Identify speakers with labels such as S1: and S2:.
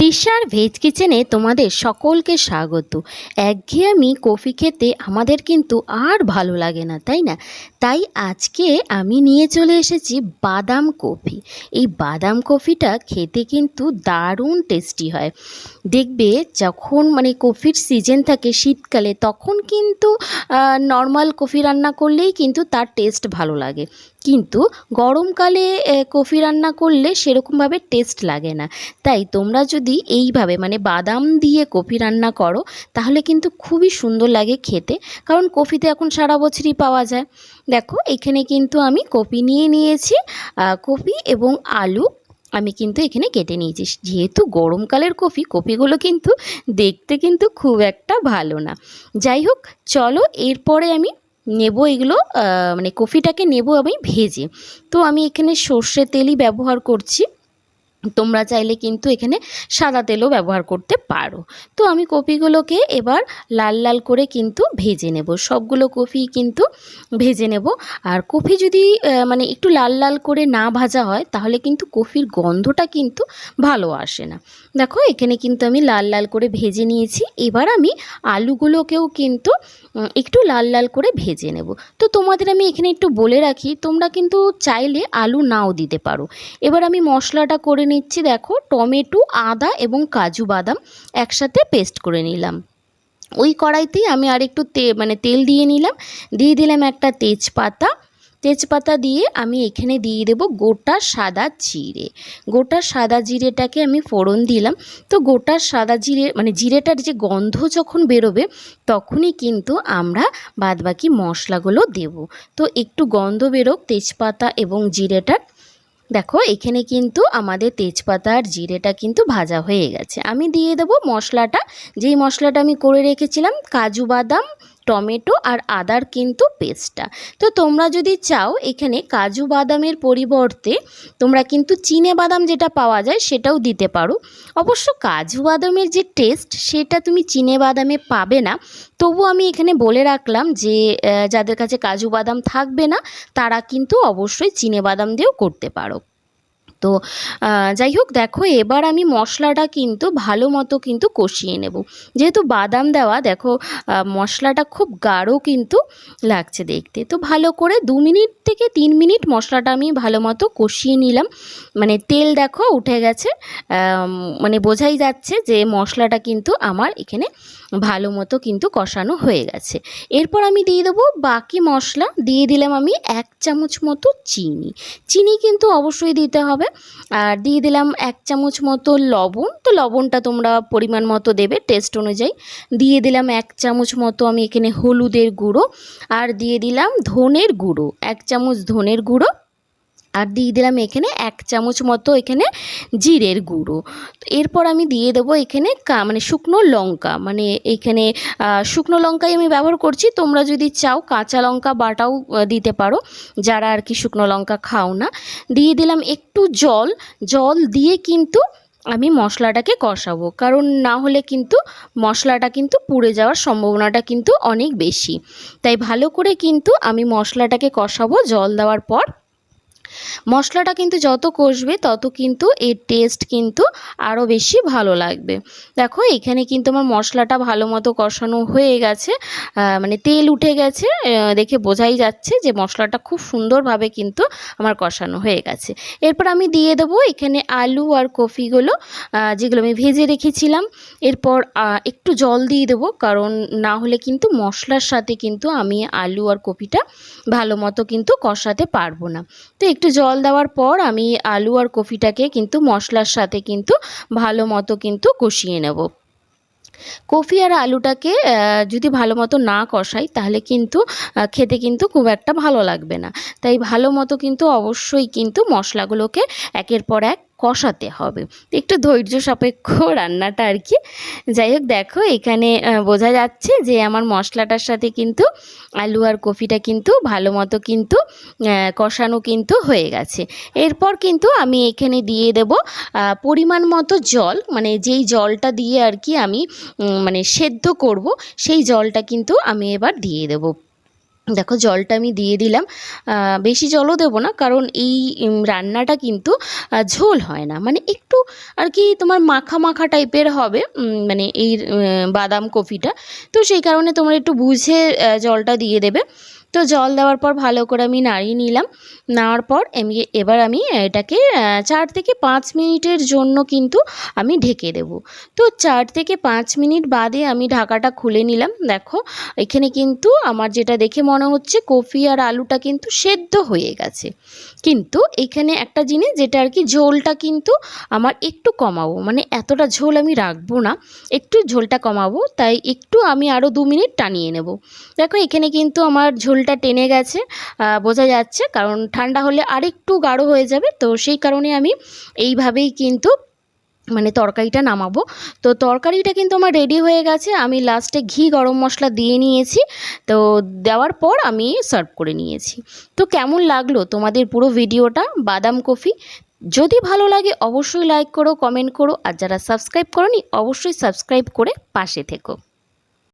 S1: তৃষার veg কিচেনে তোমাদের সকলকে স্বাগত। একঘেয়েমি কফি খেতে আমাদের কিন্তু আর ভালো লাগে না, তাই না? তাই আজকে আমি নিয়ে চলে এসেছি বাদাম কফি। এই বাদাম কফিটা খেতে কিন্তু দারুণ টেস্টি হয়। দেখবে যখন কফির সিজন থাকে শীতকালে, তখন কিন্তু নর্মাল কফি রান্না করলেই কিন্তু তার টেস্ট ভালো লাগে, কিন্তু গরমকালে কফি রান্না করলে সেরকমভাবে টেস্ট লাগে না। তাই তোমরা যদি এইভাবে বাদাম দিয়ে কফি রান্না করো, তাহলে কিন্তু খুবই সুন্দর লাগে খেতে, কারণ কফিতে এখন সারা বছরই পাওয়া যায়। দেখো এখানে কিন্তু আমি কফি নিয়ে নিয়েছি, কফি এবং আলু আমি কিন্তু এখানে কেটে নিয়েছি। যেহেতু গরমকালের কফিগুলো কিন্তু দেখতে কিন্তু খুব একটা ভালো না। যাই হোক, চলো এরপরে আমি নেব এগুলো, কফিটাকে নেব আমি ভেজে। তো আমি এখানে সর্ষে তেলই ব্যবহার করছি, তোমরা চাইলে কিন্তু এখানে সাদা তেলও ব্যবহার করতে পারো। তো আমি কপিগুলোকে এবার লাল লাল করে কিন্তু ভেজে নেব, সবগুলো কফি কিন্তু ভেজে নেব। আর কফি যদি একটু লাল লাল করে না ভাজা হয়, তাহলে কিন্তু কফির গন্ধটা কিন্তু ভালো আসে না। দেখো এখানে কিন্তু আমি লাল লাল করে ভেজে নিয়েছি। এবার আমি আলুগুলোকেও কিন্তু একটু লাল লাল করে ভেজে নেব। তো তোমাদের আমি এখানে একটু বলে রাখি, তোমরা কিন্তু চাইলে আলু নাও দিতে পারো। এবার আমি মশলাটা করে নিচ্ছি। দেখো টমেটো, আদা এবং কাজু বাদাম একসাথে পেস্ট করে নিলাম। ওই কড়াইতেই আমি আর একটু তেল দিয়ে নিলাম, দিয়ে দিলাম একটা তেজপাতা দিয়ে আমি এখানে দিয়ে দেব গোটা সাদা জিরে। গোটা সাদা জিরেটাকে আমি ফোড়ন দিলাম। তো গোটা সাদা জিরে জিরেটার যে গন্ধ যখন বেরোবে, তখনই কিন্তু আমরা বাদবাকি মশলাগুলো দেব। তো একটু গন্ধ বেরোক তেজপাতা এবং জিরেটার। দেখো এখানে কিন্তু আমাদের তেজপাতা আর জিরেটা কিন্তু ভাজা হয়ে গেছে। আমি দিয়ে দেবো মশলাটা, যেই মশলাটা আমি করে রেখেছিলাম, কাজু বাদাম, টমেটো আর আদার কিন্তু পেস্টটা। তো তোমরা যদি চাও এখানে কাজু বাদামের পরিবর্তে তোমরা কিন্তু চিনে বাদাম যেটা পাওয়া যায় সেটাও দিতে পারো। অবশ্য কাজু বাদামের যে টেস্ট সেটা তুমি চিনে বাদামে পাবে না। তবু আমি এখানে বলে রাখলাম যে যাদের কাছে কাজু বাদাম থাকবে না, তারা কিন্তু অবশ্যই চিনে বাদাম দিয়েও করতে পারো। তো যাই হোক, দেখো এবার আমি মশলাটা কিন্তু ভালো মতো কিন্তু কষিয়ে নেব। যেহেতু বাদাম দেওয়া, দেখো মশলাটা খুব গাঢ় কিন্তু লাগছে দেখতে। তো ভালো করে 2 মিনিট থেকে 3 মিনিট মশলাটা আমি ভালো মতো কষিয়ে নিলাম। তেল দেখো উঠে গেছে, বোঝাই যাচ্ছে যে মশলাটা কিন্তু আমার এখানে ভালো মতো কিন্তু কষানো হয়ে গেছে। এরপর আমি দিয়ে দেবো বাকি মশলা। দিয়ে দিলাম আমি 1 চামচ মতো চিনি কিন্তু অবশ্যই দিতে হবে। আর দিয়ে দিলাম 1 চামচ মতো লবণ। তো লবণটা তোমরা পরিমাণ মতো দেবে টেস্ট অনুযায়ী। দিয়ে দিলাম 1 চামচ মতো আমি এখানে হলুদের গুঁড়ো, আর দিয়ে দিলাম ধনের গুঁড়ো, 1 চামচ ধনের গুঁড়ো, আর দিয়ে দিলাম এখানে 1 চামচ মতো এখানে জিরের গুঁড়ো। এরপর আমি দিয়ে দেবো এখানে শুকনো লঙ্কা, এখানে শুকনো লঙ্কাই আমি ব্যবহার করছি। তোমরা যদি চাও কাঁচা লঙ্কা বাটাও দিতে পারো, যারা আর কি শুকনো লঙ্কা খাও না। দিয়ে দিলাম একটু জল দিয়ে কিন্তু আমি মশলাটাকে কষাবো, কারণ না হলে কিন্তু মশলাটা কিন্তু পুড়ে যাওয়ার সম্ভাবনাটা কিন্তু অনেক বেশি। তাই ভালো করে কিন্তু আমি মশলাটাকে কষাবো জল দেওয়ার পর। মশলাটা কিন্তু যত কষবে তত কিন্তু এর টেস্ট কিন্তু আরও বেশি ভালো লাগবে। দেখো এখানে কিন্তু আমার মশলাটা ভালো মতো কষানো হয়ে গেছে, তেল উঠে গেছে, দেখে বোঝাই যাচ্ছে যে মশলাটা খুব সুন্দরভাবে কিন্তু আমার কষানো হয়ে গেছে। এরপর আমি দিয়ে দেবো এখানে আলু আর কফিগুলো, যেগুলো আমি ভেজে রেখেছিলাম। এরপর একটু জল দিয়ে দেবো, কারণ না হলে কিন্তু মশলার সাথে কিন্তু আমি আলু আর কফিটা ভালো মতো কিন্তু কষাতে পারবো না। তো একটু জল দেওয়ার পর আমি আলু আর কফিটাকে কিন্তু মশলার সাথে কিন্তু ভালো মতো কিন্তু কষিয়ে নেব। কফি আর আলুটাকে যদি ভালো মতো না কষাই, তাহলে কিন্তু খেতে কিন্তু খুব একটা ভালো লাগবে না। তাই ভালো মতো কিন্তু অবশ্যই কিন্তু মশলাগুলোকে একের পর এক কষাতে হবে। একটু ধৈর্য সাপেক্ষ রান্নাটা আর কি। যাই হোক, দেখো এখানে বোঝা যাচ্ছে যে আমার মশলাটার সাথে কিন্তু আলু আর কফিটা কিন্তু ভালো মতো কিন্তু কষানো কিন্তু হয়ে গেছে। এরপর কিন্তু আমি এখানে দিয়ে দেব পরিমাণ মতো জল, যেই জলটা দিয়ে আর কি আমি সেদ্ধ করব, সেই জলটা কিন্তু আমি এবার দিয়ে দেব। দেখো জলটা আমি দিয়ে দিলাম, বেশি জলও দেবো না, কারণ এই রান্নাটা কিন্তু ঝোল হয় না, মানে একটু আর কি তোমার মাখা মাখা টাইপের হবে, মানে এই বাদাম কফিটা। তো সেই কারণে তোমরা একটু বুঝে জলটা দিয়ে দেবে। তো জল দেওয়ার পর ভালো করে আমি নাড়িয়ে নিলাম। নেওয়ার পর এবার আমি এটাকে 4 থেকে 5 মিনিটের জন্য কিন্তু আমি ঢেকে দেব। তো 4 থেকে 5 মিনিট বাদে আমি ঢাকাটা খুলে নিলাম। দেখো এখানে কিন্তু আমার যেটা দেখে মনে হচ্ছে কফি আর আলুটা কিন্তু সেদ্ধ হয়ে গেছে। কিন্তু এখানে একটা জিনিস যেটা আর কি, ঝোলটা কিন্তু আমার একটু কমাবো, মানে এতটা ঝোল আমি রাখবো না, একটু ঝোলটা কমাবো, তাই একটু আমি আরও 2 মিনিট টানিয়ে নেব। দেখো এখানে কিন্তু আমার ঝোলটা টেনে গেছে, বোঝা যাচ্ছে, কারণ ঠান্ডা হলে আরেকটু গাঢ় হয়ে যাবে। তো সেই কারণে আমি এইভাবেই কিন্তু মানে তরকারিটা নামাবো। তো তরকারিটা কিন্তু আমার রেডি হয়ে গেছে, আমি লাস্টে ঘি গরম মশলা দিয়ে নিয়েছি। তো দেওয়ার পর আমি সার্ভ করে নিয়েছি। তো কেমন লাগলো তোমাদের পুরো ভিডিওটা বাদাম কফি? যদি ভালো লাগে অবশ্যই লাইক করো, কমেন্ট করো, আর যারা সাবস্ক্রাইব করোনি অবশ্যই সাবস্ক্রাইব করে পাশে থেকো।